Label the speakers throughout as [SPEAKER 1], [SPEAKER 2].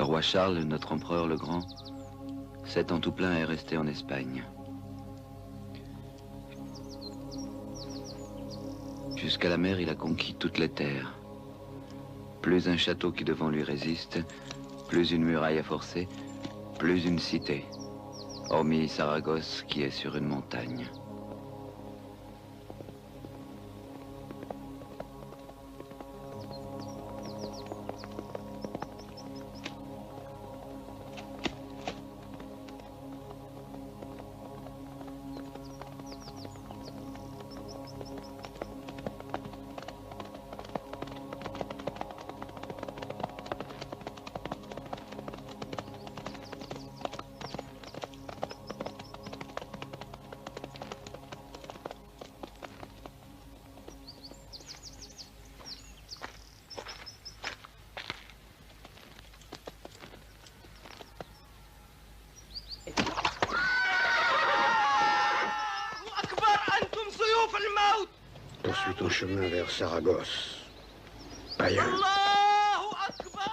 [SPEAKER 1] Le roi Charles, notre empereur le Grand, 7 ans tout plein est resté en Espagne. Jusqu'à la mer, il a conquis toutes les terres. Plus un château qui devant lui résiste, plus une muraille à forcer, plus une cité, hormis Saragosse qui est sur une montagne.
[SPEAKER 2] Poursuis ton chemin vers Saragosse, païen,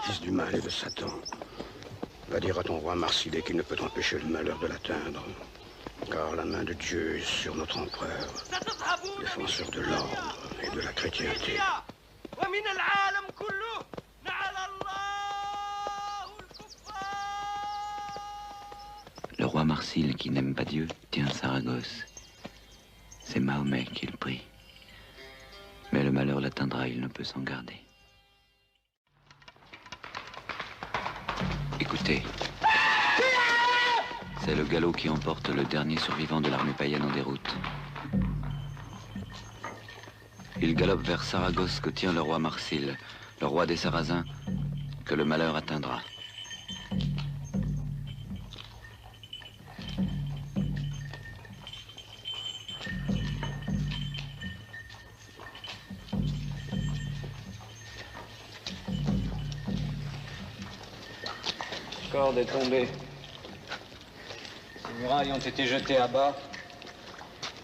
[SPEAKER 2] fils du mal et de Satan. Va dire à ton roi Marsilé qu'il ne peut empêcher le malheur de l'atteindre, car la main de Dieu est sur notre empereur, défenseur de l'ordre et de la chrétienté.
[SPEAKER 1] Le roi Marsile, qui n'aime pas Dieu, tient Saragosse. C'est Mahomet qui le prie. Mais le malheur l'atteindra, il ne peut s'en garder. Écoutez. C'est le galop qui emporte le dernier survivant de l'armée païenne en déroute. Il galope vers Saragosse que tient le roi Marsile, le roi des Sarrasins, que le malheur atteindra.
[SPEAKER 3] La corde est tombée. Les murailles ont été jetées à bas.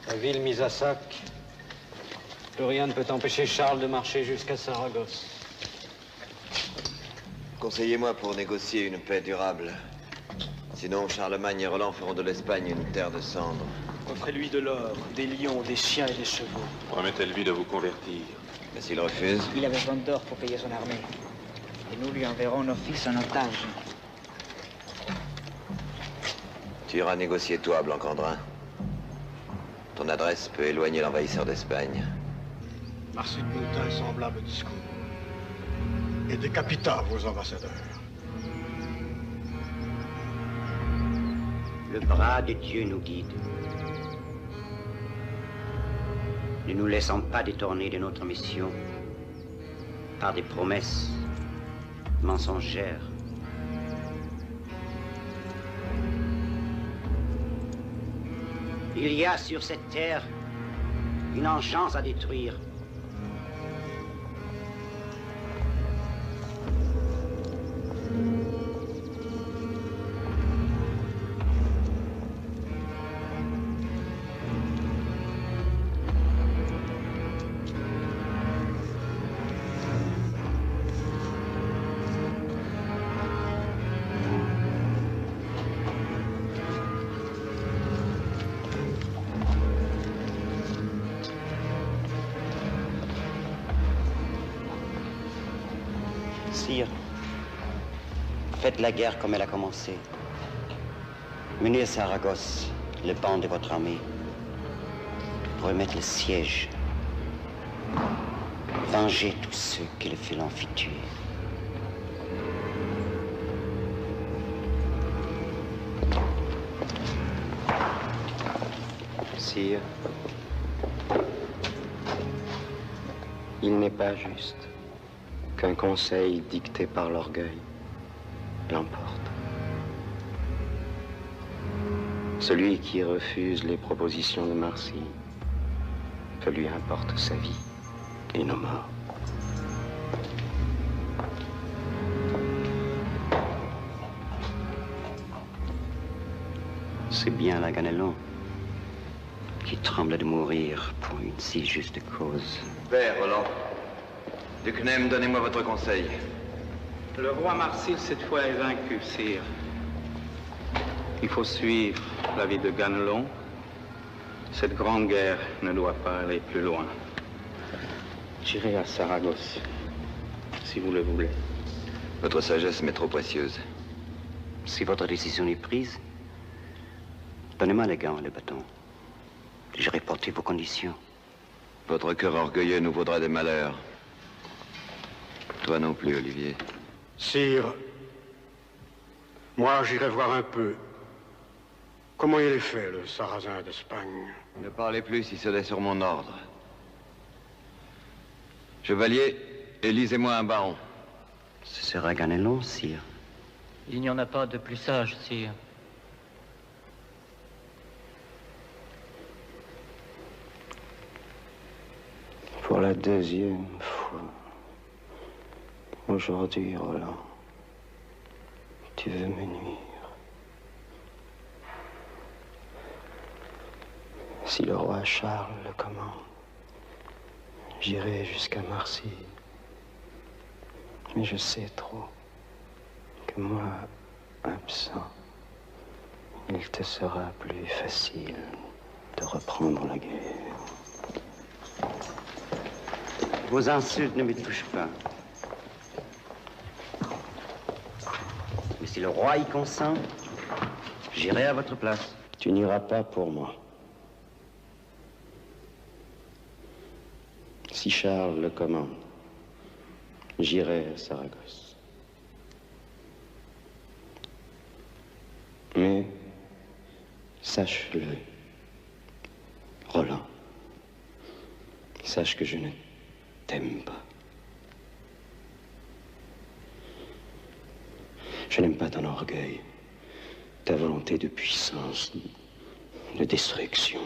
[SPEAKER 3] La ville mise à sac. Plus rien ne peut empêcher Charles de marcher jusqu'à Saragosse.
[SPEAKER 4] Conseillez-moi pour négocier une paix durable. Sinon, Charlemagne et Roland feront de l'Espagne une terre de cendres.
[SPEAKER 5] Offrez-lui de l'or, des lions, des chiens et des chevaux.
[SPEAKER 6] Promettez-lui de vous convertir.
[SPEAKER 4] Mais s'il refuse?
[SPEAKER 7] Il a besoin d'or pour payer son armée. Et nous lui enverrons nos fils en otage.
[SPEAKER 4] Tu iras négocier toi, Blancandrin. Ton adresse peut éloigner l'envahisseur d'Espagne.
[SPEAKER 2] Marcille nous tint un semblable discours et décapita vos ambassadeurs.
[SPEAKER 8] Le bras de Dieu nous guide. Ne nous laissons pas détourner de notre mission par des promesses mensongères. Il y a sur cette terre une enchance à détruire.
[SPEAKER 7] Sire,
[SPEAKER 8] Faites la guerre comme elle a commencé. Menez à Saragosse le banc de votre armée. Remettre le siège. Vengez tous ceux qui le félon fit tuer.
[SPEAKER 9] Sire, il n'est pas juste qu'un conseil dicté par l'orgueil l'emporte. Celui qui refuse les propositions de Marcy, que lui importe sa vie et nos morts.
[SPEAKER 8] C'est bien la Ganelon qui tremble de mourir pour une si juste cause.
[SPEAKER 4] Père Roland, Duquesne, donnez-moi votre conseil.
[SPEAKER 9] Le roi Marsil, cette fois, est vaincu, sire. Il faut suivre l'avis de Ganelon. Cette grande guerre ne doit pas aller plus loin. J'irai à Saragosse, si vous le voulez.
[SPEAKER 1] Votre sagesse m'est trop précieuse.
[SPEAKER 8] Si votre décision est prise, donnez-moi les gants et le bâton. J'irai porter vos conditions.
[SPEAKER 1] Votre cœur orgueilleux nous vaudra des malheurs. Toi non plus, Olivier.
[SPEAKER 2] Sire, moi j'irai voir un peu comment il est fait, le sarrasin d'Espagne.
[SPEAKER 1] Ne parlez plus si ce n'est sur mon ordre. Chevalier, élisez-moi un baron.
[SPEAKER 8] Ce sera Ganelon, sire.
[SPEAKER 10] Il n'y en a pas de plus sage, sire.
[SPEAKER 9] Pour la deuxième fois, aujourd'hui, Roland, tu veux me nuire. Si le roi Charles le commande, j'irai jusqu'à Marseille. Mais je sais trop que moi, absent, il te sera plus facile de reprendre la guerre.
[SPEAKER 8] Vos insultes ne me touchent pas. Mais si le roi y consent, j'irai à votre place.
[SPEAKER 9] Tu n'iras pas pour moi. Si Charles le commande, j'irai à Saragosse. Mais, sache-le, Roland, sache que je ne t'aime pas. Je n'aime pas ton orgueil, ta volonté de puissance, de destruction,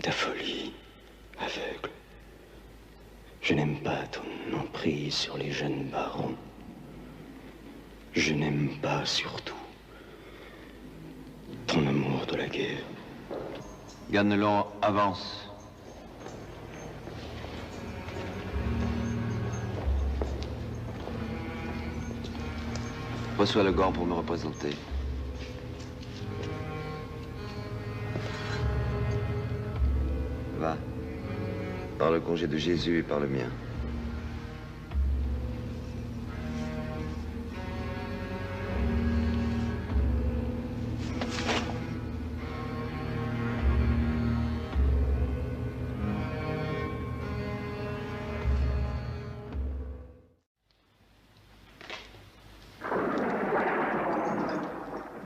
[SPEAKER 9] ta folie aveugle. Je n'aime pas ton emprise sur les jeunes barons. Je n'aime pas surtout ton amour de la guerre.
[SPEAKER 1] Ganelon avance. Reçois le gant pour me représenter. Va. Par le congé de Jésus et par le mien.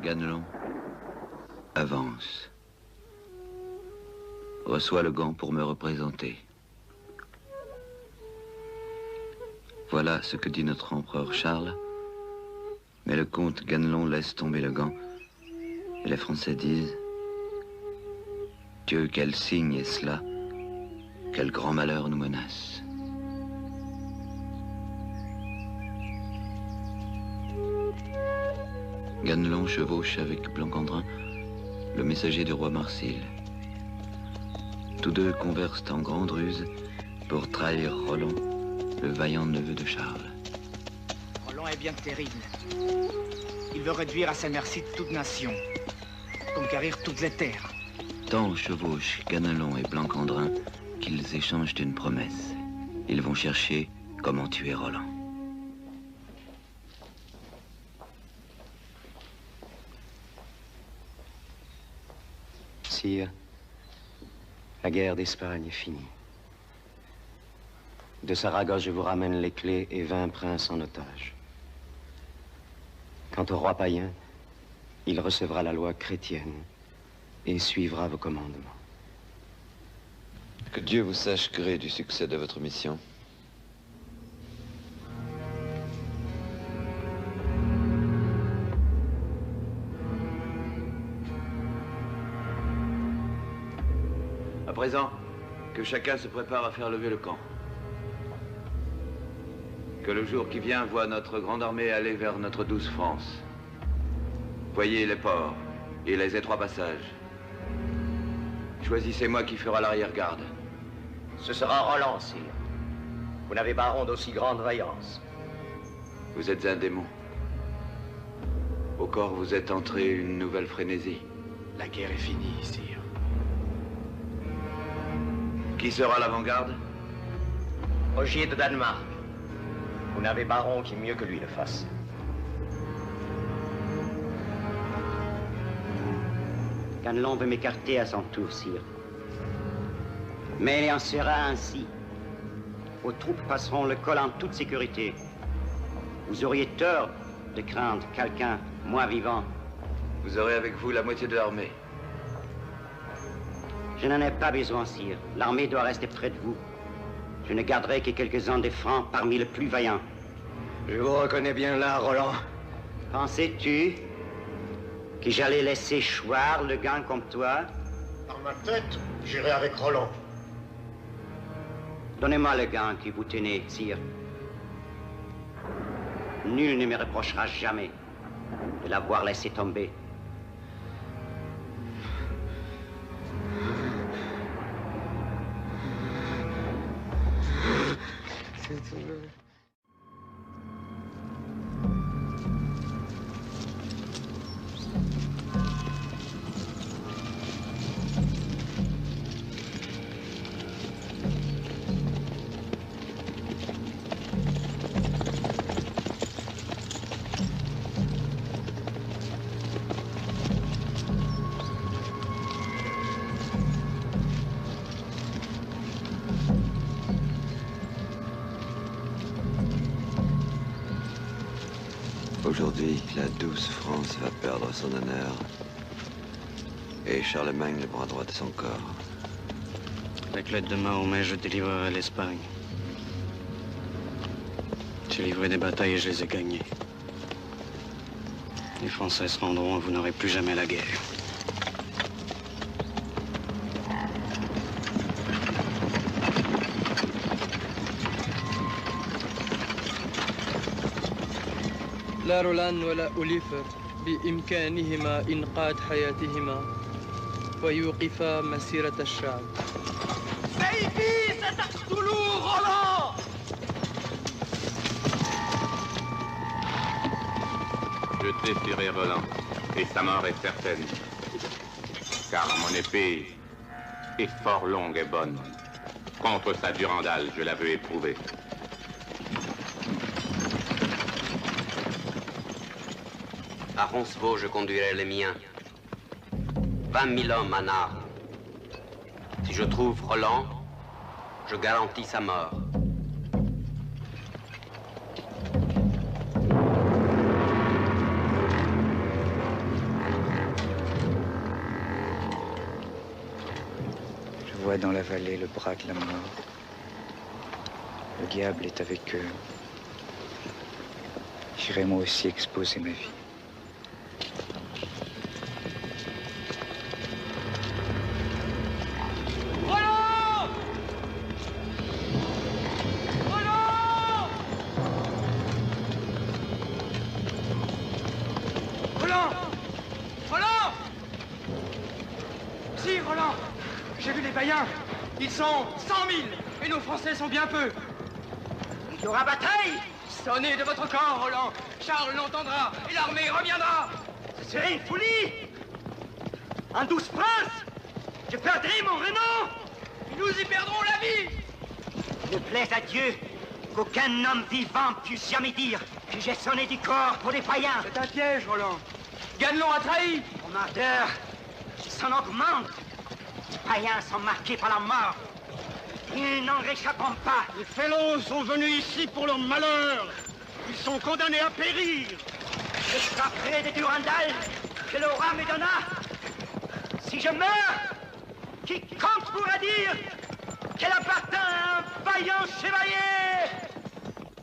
[SPEAKER 1] Ganelon, avance. Reçois le gant pour me représenter. Voilà ce que dit notre empereur Charles. Mais le comte Ganelon laisse tomber le gant. Et les Français disent: Dieu, quel signe est cela? Quel grand malheur nous menace. Ganelon chevauche avec Blancandrin, le messager du roi Marsil. Tous deux conversent en grande ruse pour trahir Roland, le vaillant neveu de Charles.
[SPEAKER 7] Roland est bien terrible. Il veut réduire à sa merci toute nation, conquérir toutes les terres.
[SPEAKER 1] Tant chevauchent Ganelon et Blancandrin qu'ils échangent une promesse. Ils vont chercher comment tuer Roland.
[SPEAKER 9] sire, la guerre d'Espagne est finie. De Saragosse, je vous ramène les clés et 20 princes en otage. Quant au roi païen, il recevra la loi chrétienne et suivra vos commandements.
[SPEAKER 4] Que Dieu vous sache gré du succès de votre mission. À présent, que chacun se prépare à faire lever le camp. Que le jour qui vient voit notre grande armée aller vers notre douce France. Voyez les ports et les étroits passages. Choisissez-moi qui fera l'arrière-garde.
[SPEAKER 11] Ce sera Roland, sire. Vous n'avez baron d'aussi grande vaillance.
[SPEAKER 4] Vous êtes un démon. Au corps vous êtes entré une nouvelle frénésie.
[SPEAKER 7] La guerre est finie, sire.
[SPEAKER 4] Qui sera l'avant-garde?
[SPEAKER 11] Rogier de Danemark. Vous n'avez baron qui mieux que lui le fasse.
[SPEAKER 8] Ganelon veut m'écarter à son tour, sire. Mais il en sera ainsi. Vos troupes passeront le col en toute sécurité. Vous auriez tort de craindre quelqu'un, moi vivant.
[SPEAKER 4] Vous aurez avec vous la moitié de l'armée.
[SPEAKER 8] Je n'en ai pas besoin, sire. L'armée doit rester près de vous. Je ne garderai que quelques-uns des Francs parmi les plus vaillants.
[SPEAKER 11] Je vous reconnais bien là, Roland.
[SPEAKER 8] Pensais-tu que j'allais laisser choir le gant comme toi?
[SPEAKER 2] Par ma tête, j'irai avec Roland.
[SPEAKER 8] Donnez-moi le gant que vous tenez, sire. Nul ne me reprochera jamais de l'avoir laissé tomber.
[SPEAKER 4] Aujourd'hui, la douce France va perdre son honneur et Charlemagne le bras droit de son corps.
[SPEAKER 9] Avec l'aide de Mahomet, je délivrerai l'Espagne. J'ai livré des batailles et je les ai gagnées. Les Français se rendront et vous n'aurez plus jamais la guerre.
[SPEAKER 12] لا رولان ولا أوليفر بإمكانهما إنقاذ حياتهما ويوقفا مسيرة الشعب.
[SPEAKER 7] سيفي ستقتلوا روland!
[SPEAKER 6] Je défierai Roland, et sa mort est certaine. Car mon épée est fort longue et bonne. Contre sa Durandal, je la veux éprouver.
[SPEAKER 8] À Roncevaux, je conduirai les miens. 20 000 hommes en armes. Si je trouve Roland, je garantis sa mort.
[SPEAKER 13] Je vois dans la vallée le bras de la mort. Le diable est avec eux. J'irai moi aussi exposer ma vie.
[SPEAKER 7] Ils sont 100 000 et nos Français sont bien peu. Il y aura bataille. Sonnez de votre camp, Roland. Charles l'entendra et l'armée reviendra. Ce serait une folie. En 12 princes, je perdrai mon renom. Et nous y perdrons la vie.
[SPEAKER 8] Il ne plaise à Dieu qu'aucun homme vivant puisse jamais dire que j'ai sonné du corps pour les païens.
[SPEAKER 7] C'est un piège, Roland. Ganelon a trahi.
[SPEAKER 8] Mon ardeur s'en augmente. Les païens sont marqués par la mort. Ils n'en réchapperont pas.
[SPEAKER 2] Les Fellows sont venus ici pour leur malheur. Ils sont condamnés à périr.
[SPEAKER 8] Je frapperai des Durandal que le roi me donna. Si je meurs, quiconque pourra dire qu'elle appartient à un vaillant chevalier.